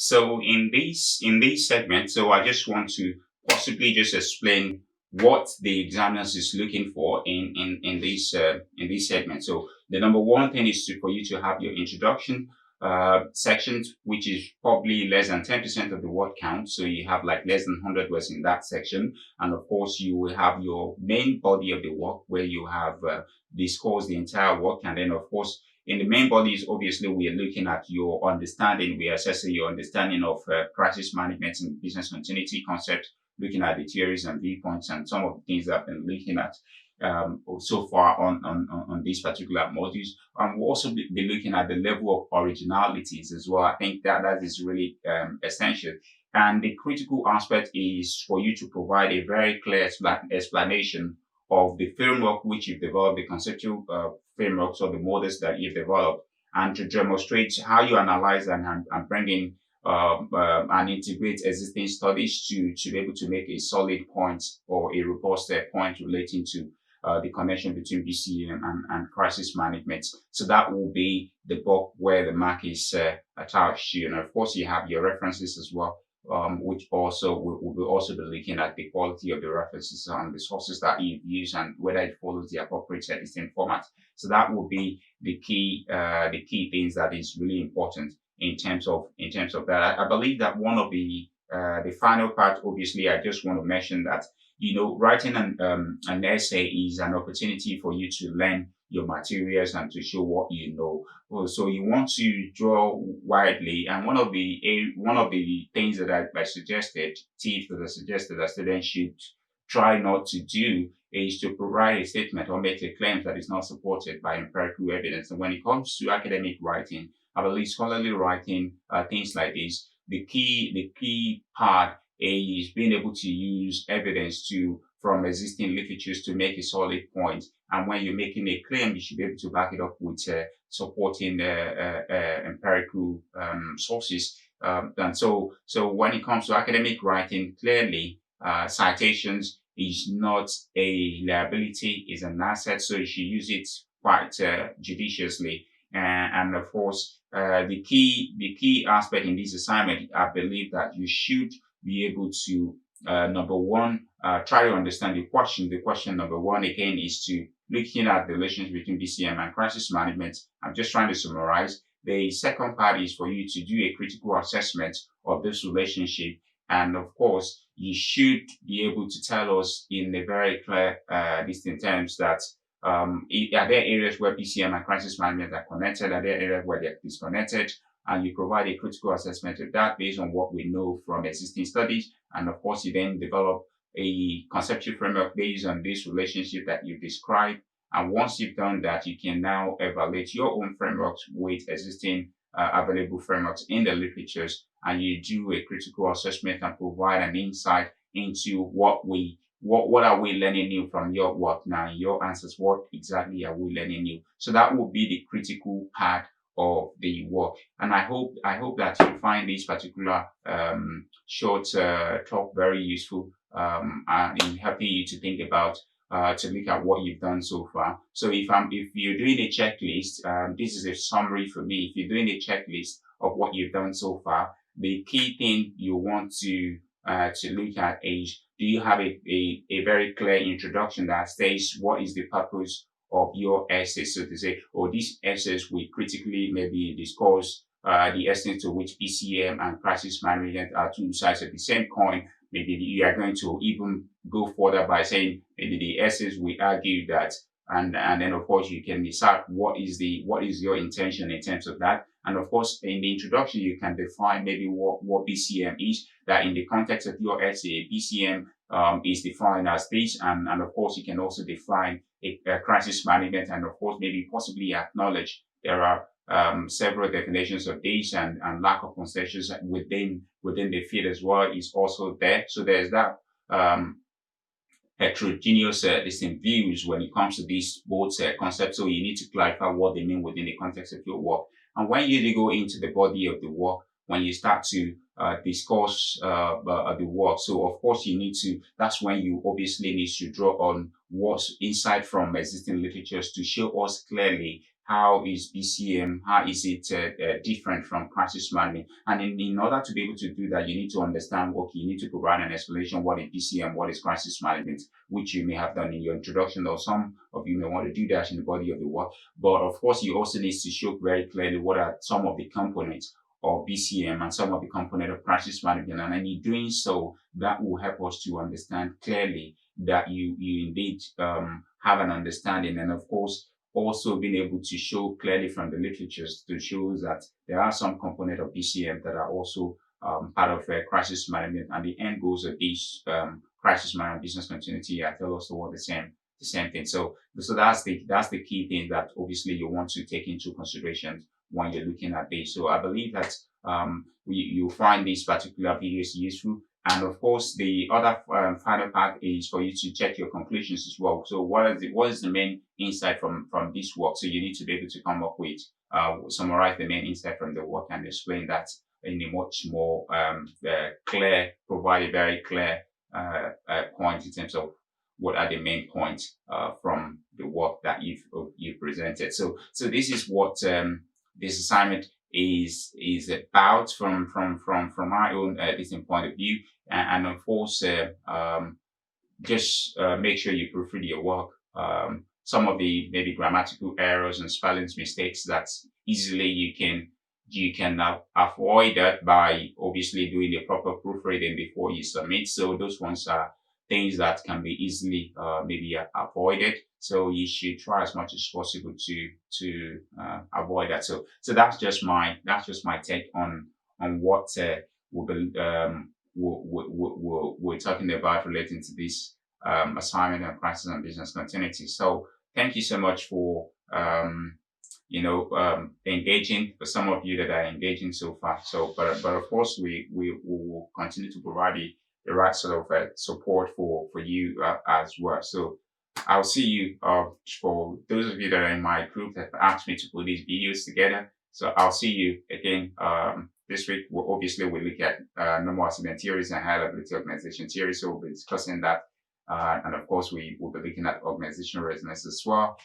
So in this segment, so I just want to possibly just explain what the examiners is looking for in this segment. So the number one thing is for you to have your introduction sections, which is probably less than 10% of the word count. So you have like less than 100 words in that section, and of course you will have your main body of the work where you have discussed the entire work, and then of course in the main bodies, obviously, we are looking at your understanding. We are assessing your understanding of crisis management and business continuity concept, looking at the theories and viewpoints and some of the things that I've been looking at so far on these particular modules. And we'll also be looking at the level of originalities as well. I think that is really essential. And the critical aspect is for you to provide a very clear explanation of the framework which you've developed, the conceptual frameworks or the models that you've developed, and to demonstrate how you analyze and bring in and integrate existing studies to be able to make a solid point or a robust point relating to the connection between BCM and crisis management. So that will be the bulk where the mark is attached to. And of course, you have your references as well, which also will also be looking at the quality of the references and the sources that you use and whether it follows the appropriate editing format. So that will be the key things that is really important in terms of that. I believe that one of the final part, obviously, I just want to mention that writing an essay is an opportunity for you to learn your materials and to show what you know. So you want to draw widely, and one of the things that I suggested, tips that I suggested that students should try not to do is to provide a statement or make a claim that is not supported by empirical evidence. And when it comes to academic writing, I believe scholarly writing, things like this, the key part is being able to use evidence from existing literatures to make a solid point. And when you're making a claim, you should be able to back it up with supporting empirical sources. And so when it comes to academic writing, clearly citations is not a liability, is an asset. So you should use it quite judiciously. And of course, the key aspect in this assignment, I believe that you should be able to number one, try to understand the question. The question number one again is to looking at the relations between BCM and crisis management. I'm just trying to summarize. The second part is for you to do a critical assessment of this relationship. And of course, you should be able to tell us in a very clear, distinct terms that are there areas where BCM and crisis management are connected? Are there areas where they're disconnected? And you provide a critical assessment of that based on what we know from existing studies. And of course, you then develop a conceptual framework based on this relationship that you described. And once you've done that, you can now evaluate your own frameworks with existing available frameworks in the literatures, and you do a critical assessment and provide an insight into what are we learning new from your work now, your answers, what exactly are we learning new. So that will be the critical part of the work. And I hope that you find this particular short talk very useful and in helping you to think about to look at what you've done so far. So if you're doing a checklist, this is a summary for me. If you're doing a checklist of what you've done so far, the key thing you want to look at is, do you have a very clear introduction that states what is the purpose of your essay, so to say, or these essays will critically maybe discuss the extent to which BCM and crisis management are two sides of the same coin. Maybe you are going to even go further by saying maybe the essays will argue that, and then of course you can decide what is your intention in terms of that. And of course, in the introduction, you can define maybe what BCM is, that in the context of your essay, BCM is defined as this, and of course you can also define a crisis management, and of course maybe possibly acknowledge there are several definitions of this, and lack of concessions within the field as well is also there. So there's that heterogeneous distinct views when it comes to these both concepts. So you need to clarify what they mean within the context of your work. And when you go into the body of the work, when you start to discuss the work, so of course that's when you obviously need to draw on what's insight from existing literatures to show us clearly how is BCM, how is it different from crisis management? And in order to be able to do that, you need to understand, okay, you need to provide an explanation what is BCM, what is crisis management, which you may have done in your introduction, or some of you may want to do that in the body of the work. But of course, you also need to show very clearly what are some of the components of BCM and some of the component of crisis management. And in doing so, that will help us to understand clearly that you indeed have an understanding. And of course, also being able to show clearly from the literatures to show that there are some component of BCM that are also part of crisis management, and the end goals of each crisis management business continuity are tell us all the same thing. So that's the key thing that obviously you want to take into consideration when you're looking at this. So I believe that you'll find these particular videos useful. And of course, the other final part is for you to check your conclusions as well. So what is the main insight from this work? So you need to be able to come up with summarize the main insight from the work and explain that in a much more clear, provide a very clear point in terms of what are the main points from the work that you've presented. So this is what this assignment is about from my own different point of view, and of course just make sure you proofread your work. Some of the maybe grammatical errors and spelling mistakes that easily you can avoid that by obviously doing the proper proofreading before you submit. So those ones are things that can be easily maybe avoided. So you should try as much as possible to avoid that. So that's just my take on what we're talking about relating to this assignment on crisis and business continuity. So thank you so much for engaging, for some of you that are engaging so far. So but of course we will continue to provide the right sort of support for you as well. So I'll see you for those of you that are in my group that asked me to put these videos together. So I'll see you again this week. We'll look at normal assignment theories and high levelity organization theory. So we'll be discussing that. And of course, we will be looking at organizational readiness as well.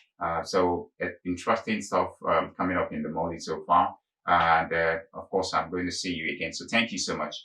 So interesting stuff coming up in the morning so far. And of course, I'm going to see you again. So thank you so much.